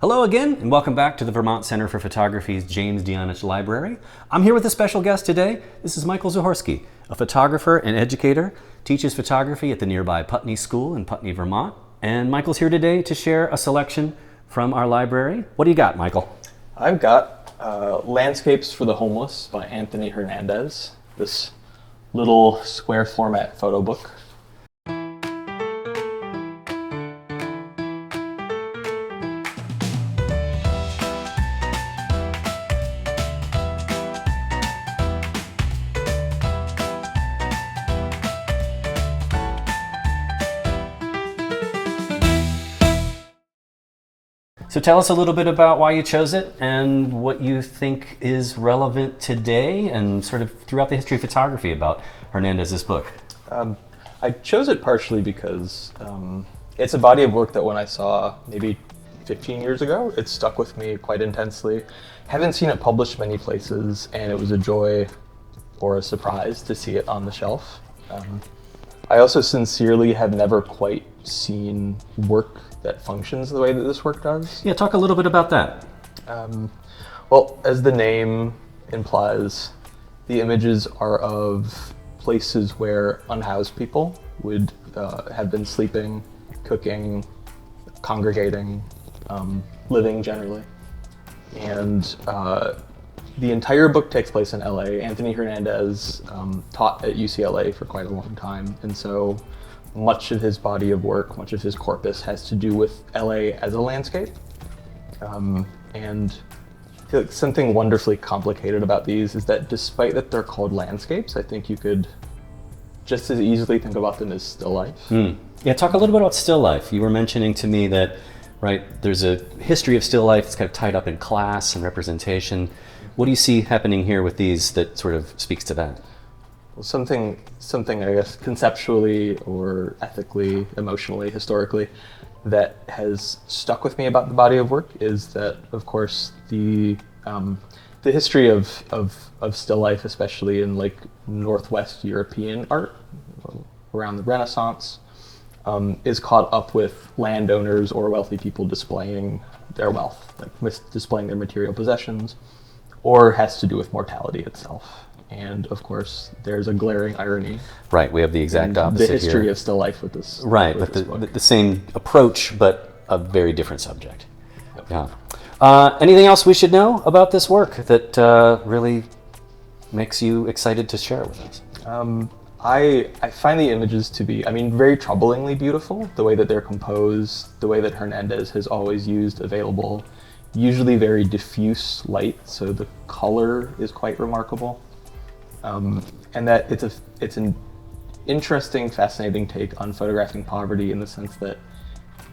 Hello again, and welcome back to the Vermont Center for Photography's James Dionich Library. I'm here with a special guest today. This is Michael Zahorski, a photographer and educator, teaches photography at the nearby Putney School in Putney, Vermont. And Michael's here today to share a selection from our library. What do you got, Michael? I've got Landscapes for the Homeless by Anthony Hernandez, this little square format photo book. So tell us a little bit about why you chose it and what you think is relevant today and sort of throughout the history of photography about Hernandez's book. I chose it partially because it's a body of work that when I saw maybe 15 years ago, it stuck with me quite intensely. Haven't seen it published many places, and it was a joy or a surprise to see it on the shelf. I also sincerely have never quite seen work that functions the way that this work does. Yeah, talk a little bit about that. Well, as the name implies, the images are of places where unhoused people would have been sleeping, cooking, congregating, living generally. And the entire book takes place in LA. Anthony Hernandez taught at UCLA for quite a long time, and so much of his body of work, much of his corpus has to do with LA as a landscape. And I feel like something wonderfully complicated about these is that despite that they're called landscapes, I think you could just as easily think about them as still life. Yeah, talk a little bit about still life. You were mentioning to me that, right, there's a history of still life that's kind of tied up in class and representation. What do you see happening here with these that sort of speaks to that? Well, something I guess conceptually or ethically, emotionally, historically, that has stuck with me about the body of work is that, of course, the history of still life, especially in like Northwest European art around the Renaissance, is caught up with landowners or wealthy people displaying their wealth, like displaying their material possessions, or has to do with mortality itself. And of course, there's a glaring irony. Right, we have the exact opposite here. The history here. of still life with this. Right, with the same approach, but a very different subject. Yep. Yeah. Anything else we should know about this work that really makes you excited to share it with us? I find the images to be, very troublingly beautiful. The way that they're composed, the way that Hernandez has always used available, usually very diffuse light, so the color is quite remarkable. And that it's an interesting, fascinating take on photographing poverty in the sense that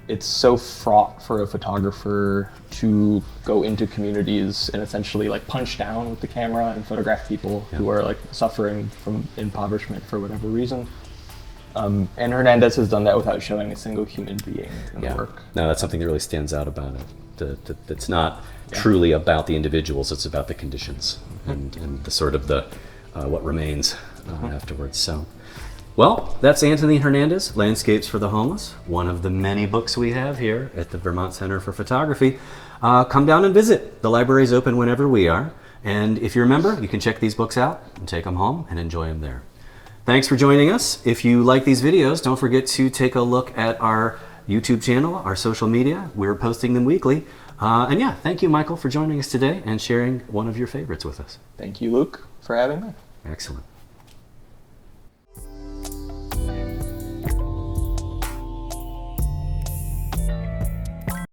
it's so fraught for a photographer to go into communities and essentially like punch down with the camera and photograph people who are like suffering from impoverishment for whatever reason. And Hernandez has done that without showing a single human being in the work. No, that's something that really stands out about it. It's not truly about the individuals, it's about the conditions and the sort of what remains afterwards. So, well, that's Anthony Hernandez, Landscapes for the Homeless, one of the many books we have here at the Vermont Center for Photography. Come down and visit. The library is open whenever we are. And if you're a member, you can check these books out and take them home and enjoy them there. Thanks for joining us. If you like these videos, don't forget to take a look at our YouTube channel, our social media. We're posting them weekly. And yeah, thank you, Michael, for joining us today and sharing one of your favorites with us. Thank you, Luke, for having me. Excellent.